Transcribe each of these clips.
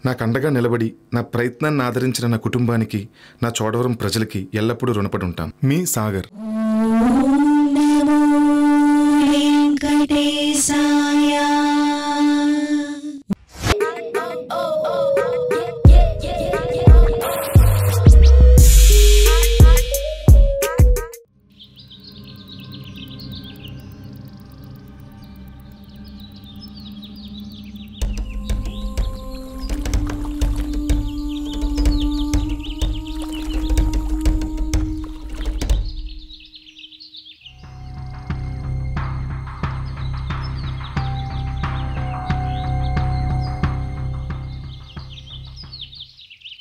నాకు అండగా నిలబడి నా ప్రయత్నాన్ని ఆదరించిన నా కుటుంబానికి, నా చోడవరం ప్రజలకి ఎల్లప్పుడూ రుణపడి ఉంటాం. మీ సాగర్.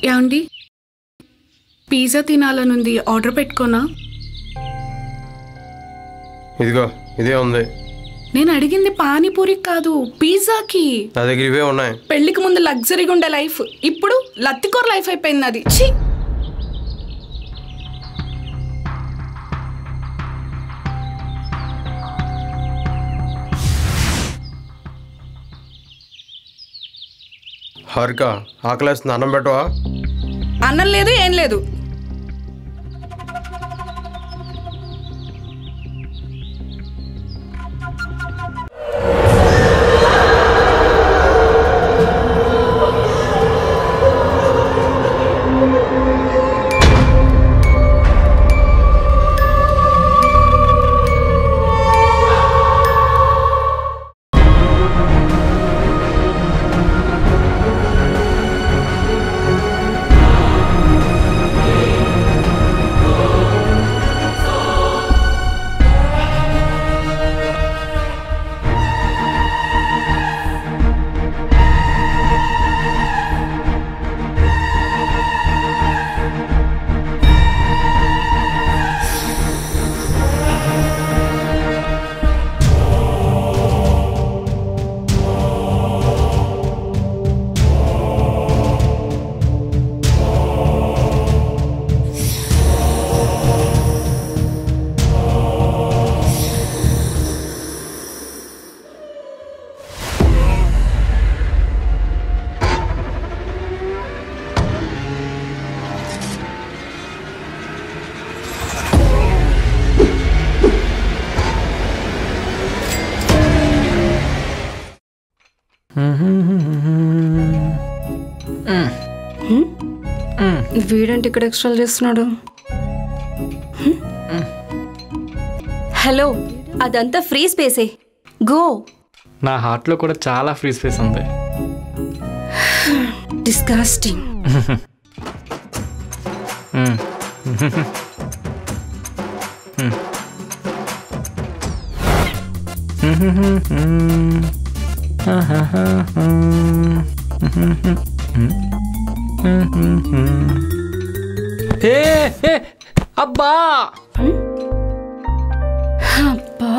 యాండి, పిజ్జా తినాలనుంది, ఆర్డర్ పెట్టుకోనా? ఇదిగో ఇదే ఉంది. నేను అడిగింది పానీపూరి కాదు, పిజ్జాకి. నా దగ్గర ఇవే ఉన్నాయి. పెళ్లికి ముందు లగ్జరీగా ఉండే లైఫ్ ఇప్పుడు లత్తికోర లైఫ్ అయిపోయింది. అది ఛీ. హారిక, ఆకలేస్తుంది, అన్నం పెట్టవా? అన్నం లేదు, ఏం లేదు. వీడంటే ఇక్కడ ఎక్స్ట్రా చేస్తున్నాడు. హలో, అదంతా ఫ్రీ స్పేసే, గో. నా హార్ట్లో కూడా చాలా ఫ్రీ స్పేస్ ఉంది. డిస్గస్టింగ్. అబ్బా అబ్బా,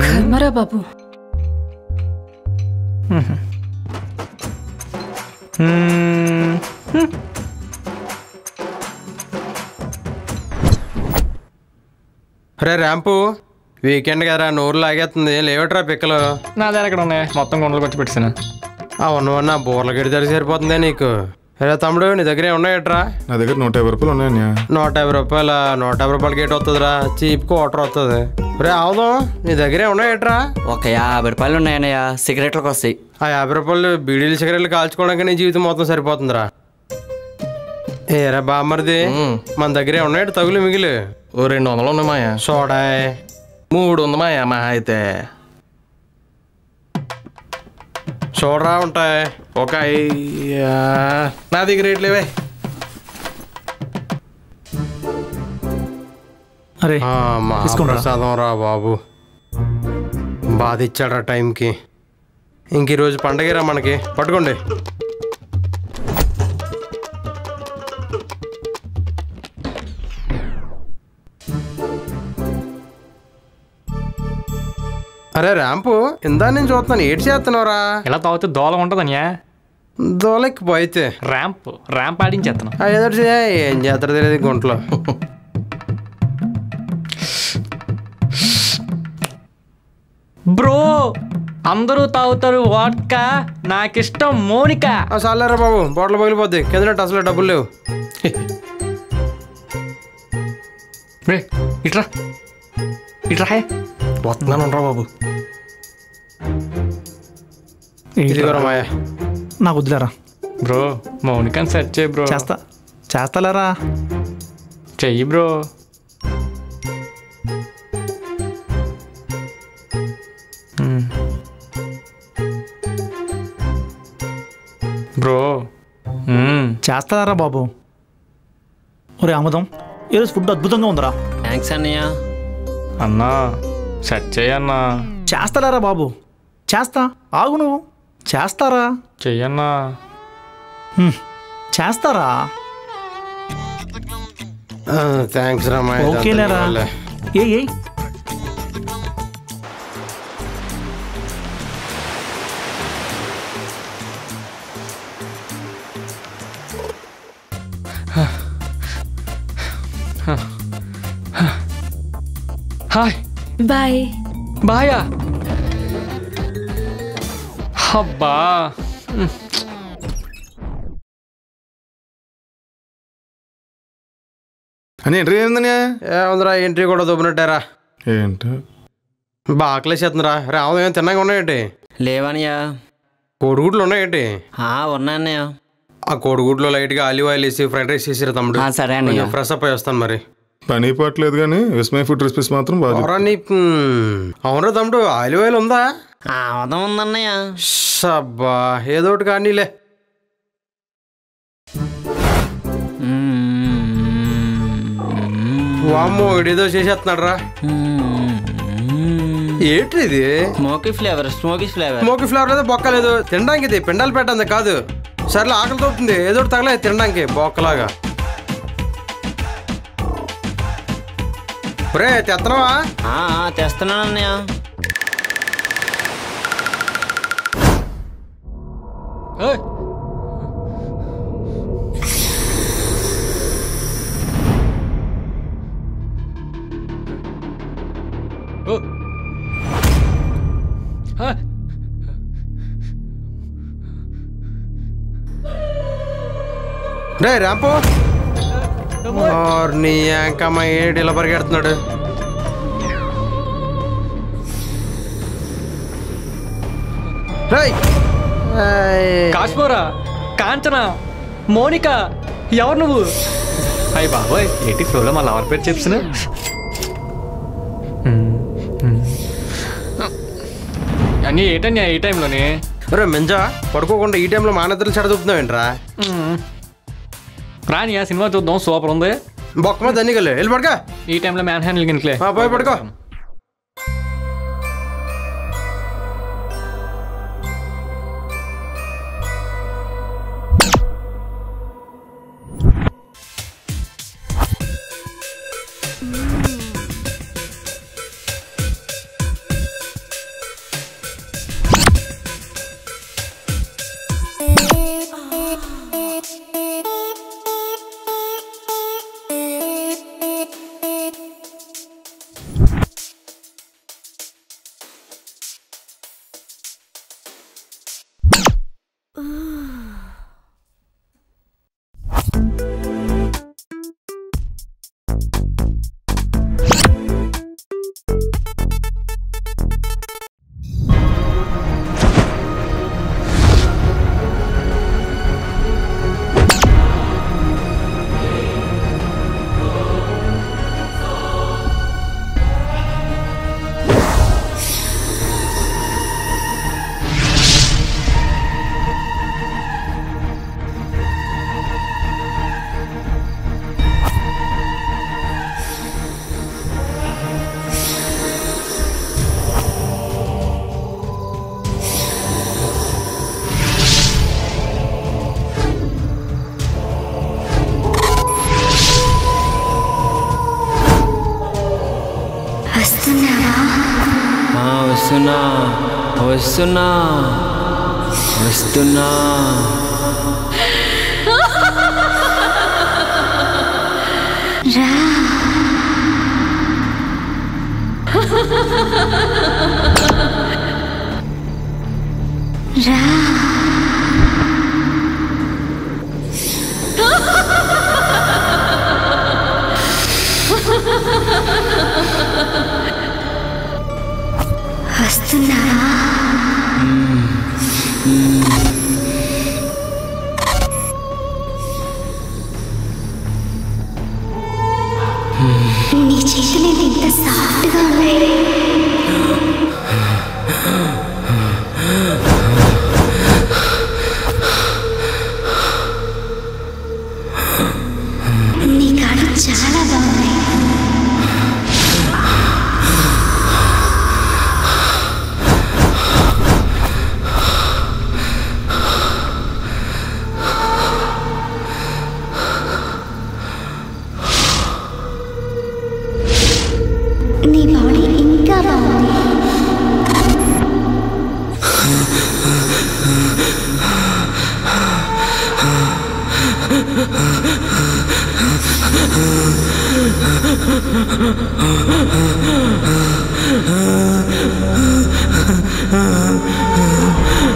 కర్మరా బాబు. రే ర్యాంపు, వీకెండ్ కదా, నోరు లాగేస్తుంది, లేవట్రా పిక్కలు. నా దగ్గర ఎక్కడ ఉన్నాయి, మొత్తం గుండెలకు వచ్చి పెట్టాను. అవునవన్నా, బోర్ల గడిదారి సరిపోతుందే నీకు. రే తమ్ముడు, నీ దగ్గర ఏమున్నాయట్రా? నా దగ్గర 150 రూపాయలు ఉన్నాయన్నా. 150 రూపాయల? 150 రూపాయలకి ఏటి వస్తుందిరా, చీప్ క్వార్టర్ వస్తుంది. రే అవుదాం, నీ దగ్గర ఏమున్నాయట్రా? ఒక 50 రూపాయలు ఉన్నాయన్నయ్య, సిగరెట్లకు వస్తాయి. ఆ 50 రూపాయలు బీడీలు సిగరెట్లు కాల్చుకోవడానికి నీ జీవితం మొత్తం సరిపోతుందిరా. ఏరా బామ్మరిది, మన దగ్గర ఏమున్నాయట తగులు మిగిలి? ఓ 200 ఉన్నాయి మాయా. సోడాయ్ 3 ఉంది మాయా. మా అయితే చూడరా ఉంటాయి. ఒక నా దగ్గర రేట్లేవే. అరే ప్రసాదం రా బాబు, బాధ ఇచ్చాడ్రా టైంకి. ఇంక ఈరోజు పండగరా మనకి, పట్టుకోండి. అరే ర్యాంపు, ఇందా నేను చూస్తున్నాను, ఏడు చేస్తున్నావురా? ఇలా తాగితే దోల ఉంటుందనియా. దోలకి పోయితే ర్యాంప్ ఆడించేస్తాను. ఎదురు ఏం చేస్తారో తెలియదు గుంట్లో. బ్రో అందరూ తాగుతారు వాడ్కా, నాకిష్టం మోనికా. చాలేరా బాబు, బాటిల్ పగిలిపోద్ది. కింద అసలు డబ్బులు లేవు. రే ఇట్రా ఇట్రా, హే వస్తున్నాను రా బాబు. ఇది మాయా నాకు వద్దులేరా బ్రో. మౌనికాని సెట్ చేయి బ్రో. చేస్తాలేరా. చెయ్యి బ్రో. బ్రో చేస్తారా బాబు. ఒరే ఆముదం, ఈరోజు ఫుడ్ అద్భుతంగా ఉందిరా. థ్యాంక్స్ అన్నయ్య. అన్నా సెట్ చేయన్నా. చేస్తారా బాబు, చేస్తా. ఆగు నువ్వు. చేస్తారా, చెయ్యన్నా. చేస్తారా. థ్యాంక్స్ రా మాయా. ఓకేలేరా. ఏ హాయ్ బాయ్. బాయా. అబ్బా అని ఎంట్రీ ఏందనే? ఏముందిరా, ఎంట్రీ కూడా దొబ్బినట్టారా. ఏంటో బాగా ఆకలేసేస్తుందిరా. రాములు ఏమైనా తిన్నాక ఉన్నాయేంటి? లేవన్నయ్య. కోడిగుడ్లు ఉన్నాయేంటి? ఉన్నా అన్నయ్య. ఆ కోడిగుడ్లో లైట్గా ఆలివ్ ఆయిల్ వేసి ఫ్రైడ్ రైస్ చేసిరా తమ్ముడు. సరే అన్నయ్య. ఫ్రెష్ అప్ అయి వస్తాను మరి. పని పట్టలేదు కానీ విస్మయ ఫుడ్ రెసిపీస్ మాత్రం బాగా. అవునరా తమ్ముడు, ఆలివ్ ఆయిల్ ఉందా? ఆముదం ఉందన్నయ్య. అబ్బా ఏదో ఒకటి కానీలే. వామ్మో, ఇడేదో చేసేస్తున్నాడు రా. ఏంటి ఇది? Smoky flavour. స్మోకీ ఫ్లేవర్ లేదు, బొక్క లేదు. తినడానికి ఇది పిండాలు పెట్టండి కాదు. సర్లే, ఆకలితో ఉంటుంది. ఏదో ఒకటి తగలే తినడానికి బొక్కలాగా. ఒరే తెత్తనవా? తెస్తున్నాను అన్నయ్య. రే రాంపో, నీ అంకమ్మ ఏంటి ఇలా పరిగెడుతున్నాడు? కాశ్మోరా, కాంచన, మోనిక, ఎవరు నువ్వు? అయ్యి బాబోయ్, ఏంటి ఫ్లోలో మళ్ళీ ఎవరి పేరు చెప్తున్నా? అన్నీ ఏంటన్నా ఈ టైంలోనే? రే మెంజా, పడుకోకుండా ఈ టైంలో మా నిద్రలు చెడదొప్పుతున్నావేంట్రా? రాని ఆ సినిమా చూద్దాం, సూపర్ ఉంది. బొక్క మీద దన్నికలే వెళ్ళి పడుకో. ఈ టైంలో మ్యాన్ హ్యాండిల్ గిన్క్లే పోయి పడుకో. వస్తున్నా వస్తున్నా వస్తున్నా. వస్తున్నావా? నీ చేతులు ఎంత సాఫ్ట్గా ఉన్నాయి. నీ కాళ్ళు చాలా బాగున్నాయి. నీ బాడీ ఇంకా బాగుంది.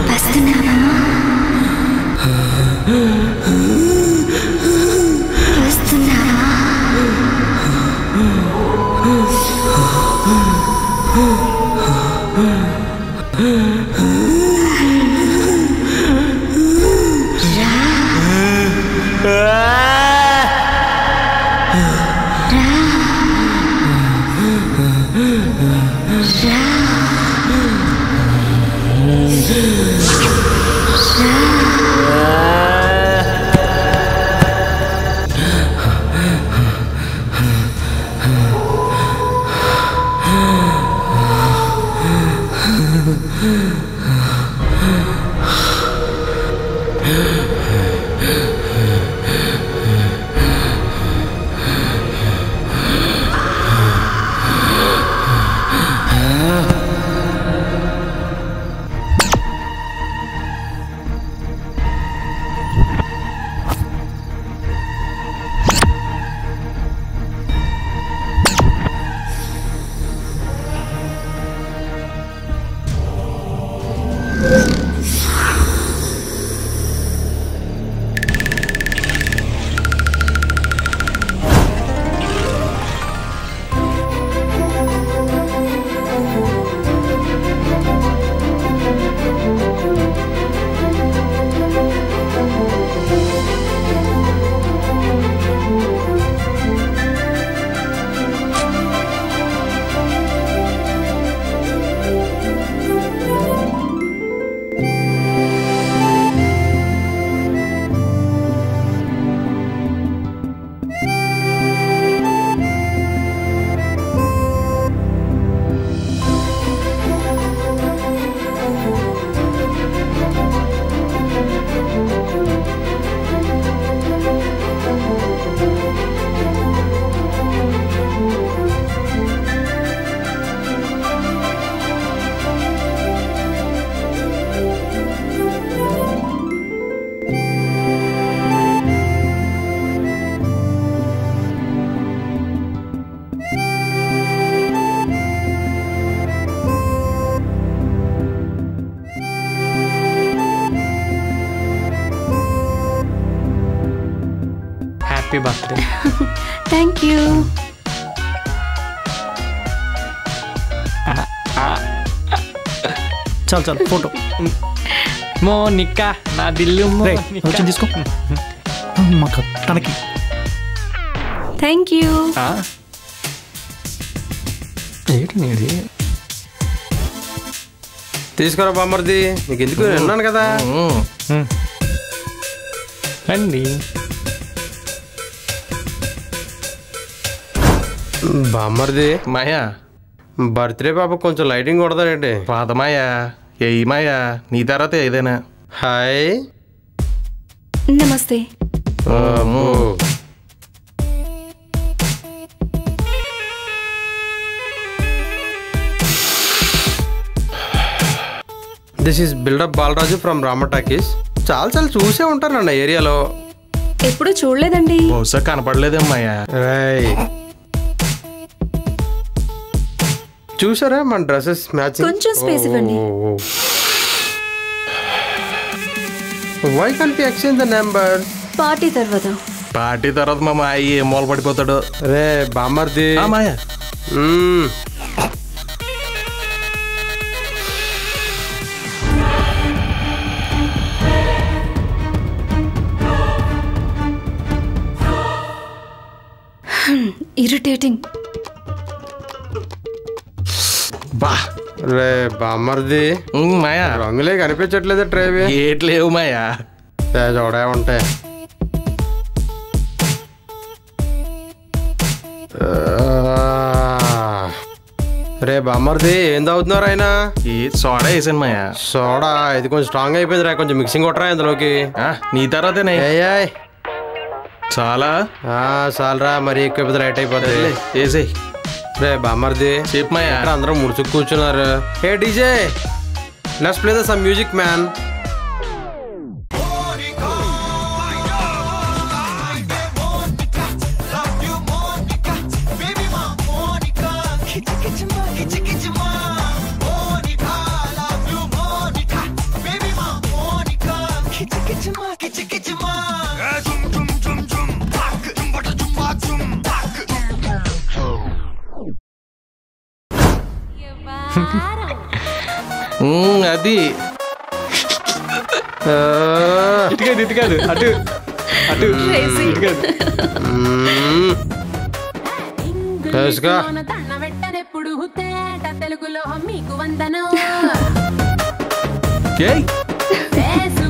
వస్తున్నావా? వస్తున్నావా? Happy birthday. Thank you. చాలు చాలు ఫోటో. మోనికా నా దిల్లు వచ్చి తీసుకో. మాకు తనకి థ్యాంక్ యూ. ఏంటి నీది? తీసుకురా బామ్మర్ది, నీకు ఎందుకు విన్నాను కదా. రండి. బామ్మర్ది మాయా బర్త్డే పాప కొంచెం లైటింగ్ కొడతాడండి. పాదమాయా ఏయి మాయా నీ తర్వాత ఏదైనా. హాయ్. నమస్తే. This is buildup Balaraju from Rama talkies. చాలా చూసే ఉంటాను అన్న ఏరియాలో. ఎప్పుడు చూడలేదండి. బహుశా కనపడలేదమ్మాయా. చూసారా మన డ్రెస్సెస్ మ్యాచింగ్. కొంచెం స్పేస్ ఇవ్వండి. Why can't be exchange the number? Party తర్వాత. పార్టీ తర్వాత మా మాయ ఏ మూల పడిపోతాడు. రే బామ్మర్ది. మాయ ఇరిటేటింగ్. బా రే బామ్మర్ది. మాయా రంగులే కనిపించట్లేదు ట్రేవి. ఏట్లేవు మాయా. చూడే ఉంటాయి. రే బామ్మర్ది ఏం తాగుతున్నారు ఆయన? ఈ సోడా వేసాను మాయా. సోడా ఇది కొంచెం స్ట్రాంగ్ అయిపోయింది రా, కొంచెం మిక్సింగ్ కొట్టరా ఇందులోకి. నీ తర్వాతనే ఏయ్ చాలా చాలరా, మరి ఎక్కువ లైట్ అయిపోతుంది. వేసేయ్. రే బామ్మర్ది చెప్పు మాయా. ఇక్కడ అందరూ ముడుచుకు కూర్చున్నారు. Hey DJ let's play the some music man. అది ఇటు కాదు అటు అటు ఇటు కాదు. తెలుగులో మీకు వందనం. ఏయ్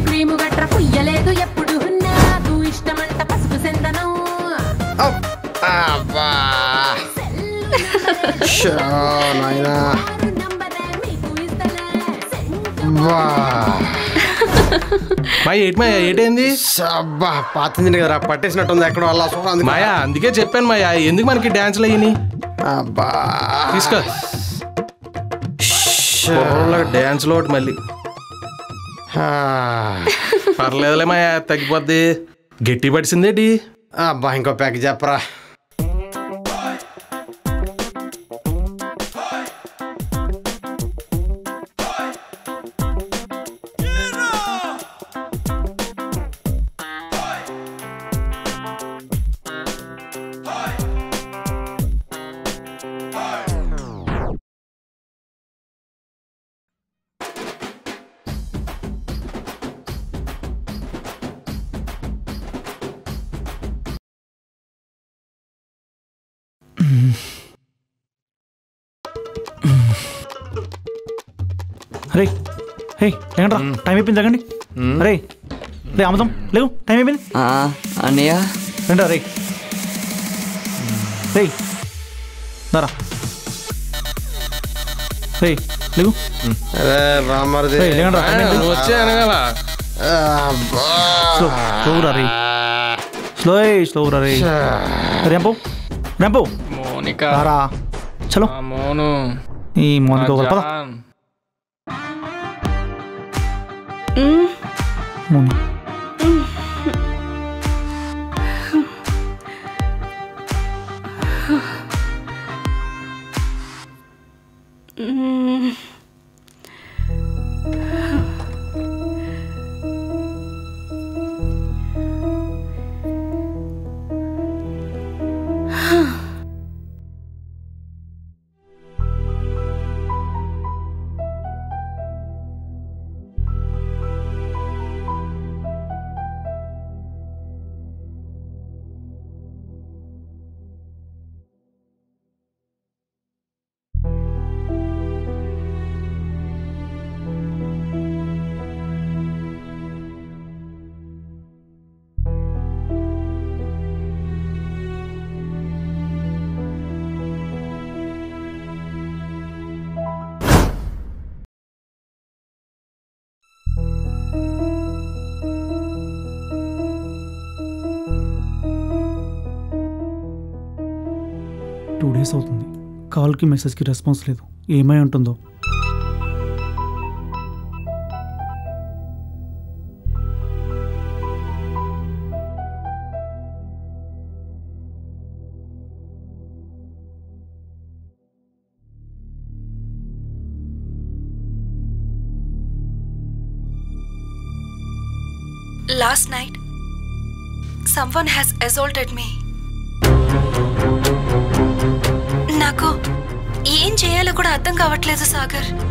క్రీము గట్ర పుయ్యలేదు ఎప్పుడు నాకు ఇష్టమంట పసుపు సెందనం. మాయ ఏంటి మాయా ఏటైంది? పాతింది కదా పట్టేసినట్టుంది ఎక్కడ వల్ల. మాయా అందుకే చెప్పాను మాయా, ఎందుకు మనకి డాన్సులు అయ్యి. అబ్బా తీసుకో డాన్స్ లో మళ్ళీ. పర్లేదులే మాయా తగ్గిపోద్ది. గట్టి పడిసిందేటి? అబ్బా ఇంకో ప్యాక్ చెప్పరా. అరే హే లేకండి, టైం అయిపోయింది తగ్గండి. అరే రే అమృతం లేవు, టైం అయిపోయింది. అన్నయ్య రండి రే రే దారా రే లేవు. బామ్మర్ది లేకండి వచ్చే అనగల స్లోరా రే స్లోరా రే. రేంపో రేంపో మోనికా రా చలో. మోను ఈ మోనిక ఒక పద. మోని టూ డేస్ అవుతుంది, కాల్కి మెసేజ్కి రెస్పాన్స్ లేదు. ఏమై ఉంటుందో. Last night someone has assaulted me. నాకు ఏం చేయాలో కూడా అర్థం కావట్లేదు సాగర్.